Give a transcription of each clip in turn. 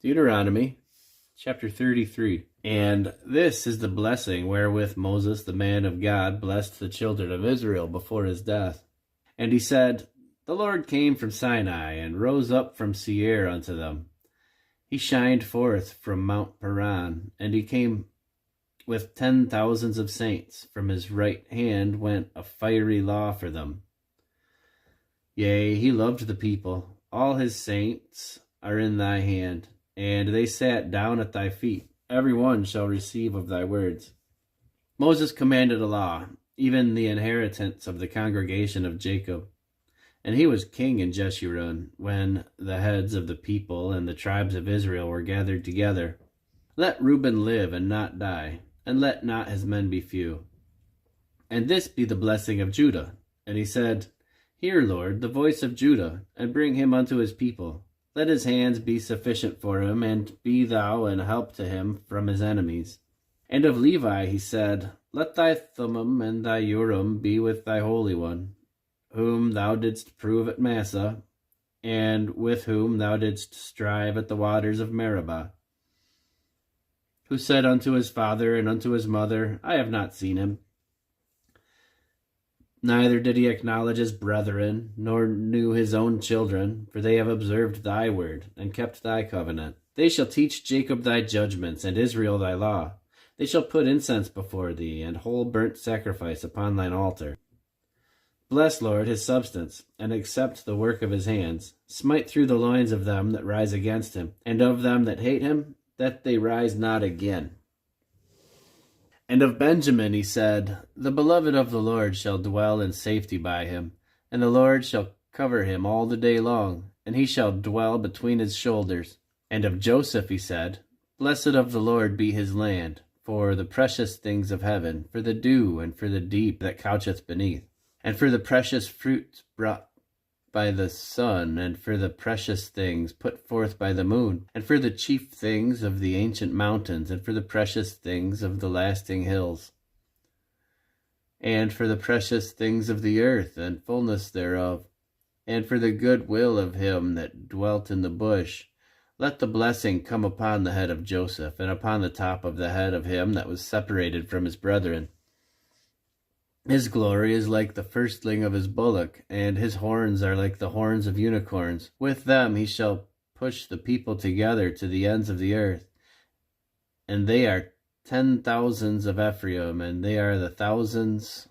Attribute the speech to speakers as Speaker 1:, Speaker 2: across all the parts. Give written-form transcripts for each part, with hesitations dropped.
Speaker 1: Deuteronomy chapter 33. And this is the blessing wherewith Moses, the man of God, blessed the children of Israel before his death. And he said, The Lord came from Sinai, and rose up from Seir unto them. He shined forth from Mount Paran, and he came with 10,000s of saints. From his right hand went a fiery law for them. Yea, he loved the people. All his saints are in thy hand, and they sat down at thy feet. Every one shall receive of thy words. Moses commanded a law, even the inheritance of the congregation of Jacob. And he was king in Jeshurun, when the heads of the people and the tribes of Israel were gathered together. Let Reuben live and not die, and let not his men be few. And this be the blessing of Judah. And he said, Hear, Lord, the voice of Judah, and bring him unto his people. Let his hands be sufficient for him, and be thou an help to him from his enemies. And of Levi he said, Let thy Thummim and thy Urim be with thy Holy One, whom thou didst prove at Massah, and with whom thou didst strive at the waters of Meribah. Who said unto his father and unto his mother, I have not seen him. Neither did he acknowledge his brethren, nor knew his own children, for they have observed thy word, and kept thy covenant. They shall teach Jacob thy judgments, and Israel thy law. They shall put incense before thee, and whole burnt sacrifice upon thine altar. Bless, Lord, his substance, and accept the work of his hands. Smite through the loins of them that rise against him, and of them that hate him, that they rise not again. And of Benjamin he said, The beloved of the Lord shall dwell in safety by him, and the Lord shall cover him all the day long, and he shall dwell between his shoulders. And of Joseph he said, Blessed of the Lord be his land, for the precious things of heaven, for the dew, and for the deep that coucheth beneath, and for the precious fruit brought by the sun, and for the precious things put forth by the moon, and for the chief things of the ancient mountains, and for the precious things of the lasting hills, and for the precious things of the earth, and fullness thereof, and for the good will of him that dwelt in the bush. Let the blessing come upon the head of Joseph, and upon the top of the head of him that was separated from his brethren. His glory is like the firstling of his bullock, and his horns are like the horns of unicorns. With them he shall push the people together to the ends of the earth. And they are 10,000s of Ephraim, and they are the thousands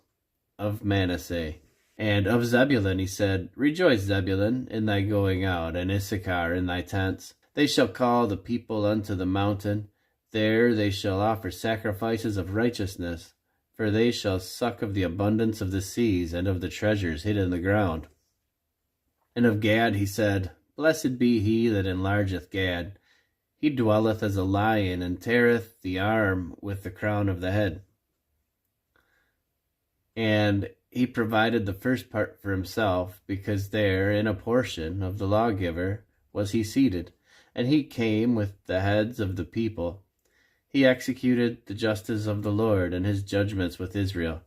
Speaker 1: of Manasseh. And of Zebulun he said, Rejoice, Zebulun, in thy going out, and Issachar in thy tents. They shall call the people unto the mountain. There they shall offer sacrifices of righteousness. For they shall suck of the abundance of the seas, and of the treasures hid in the ground. And of Gad he said, Blessed be he that enlargeth Gad. He dwelleth as a lion, and teareth the arm with the crown of the head. And he provided the first part for himself, because there, in a portion of the lawgiver, was he seated. And he came with the heads of the people. He executed the justice of the Lord, and his judgments with Israel.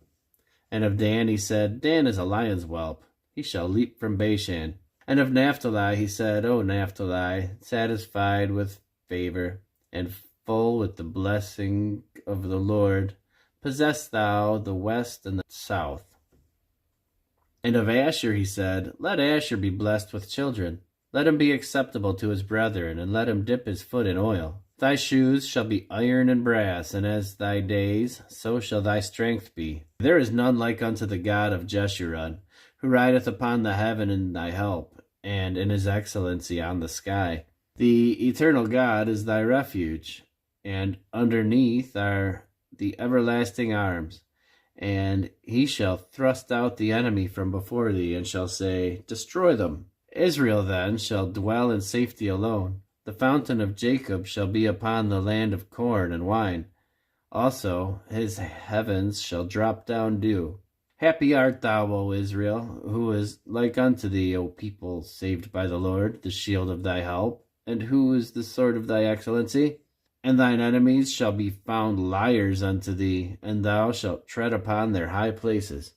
Speaker 1: And of Dan he said, Dan is a lion's whelp. He shall leap from Bashan. And of Naphtali he said, O Naphtali, satisfied with favor, and full with the blessing of the Lord, possess thou the west and the south. And of Asher he said, Let Asher be blessed with children. Let him be acceptable to his brethren, and let him dip his foot in oil. Thy shoes shall be iron and brass, and as thy days, so shall thy strength be. There is none like unto the God of Jeshurun, who rideth upon the heaven in thy help, and in his excellency on the sky. The eternal God is thy refuge, and underneath are the everlasting arms. And he shall thrust out the enemy from before thee, and shall say, Destroy them. Israel then shall dwell in safety alone. The fountain of Jacob shall be upon the land of corn and wine. Also his heavens shall drop down dew. Happy art thou, O Israel, who is like unto thee, O people saved by the Lord, the shield of thy help, and who is the sword of thy excellency? And thine enemies shall be found liars unto thee, and thou shalt tread upon their high places.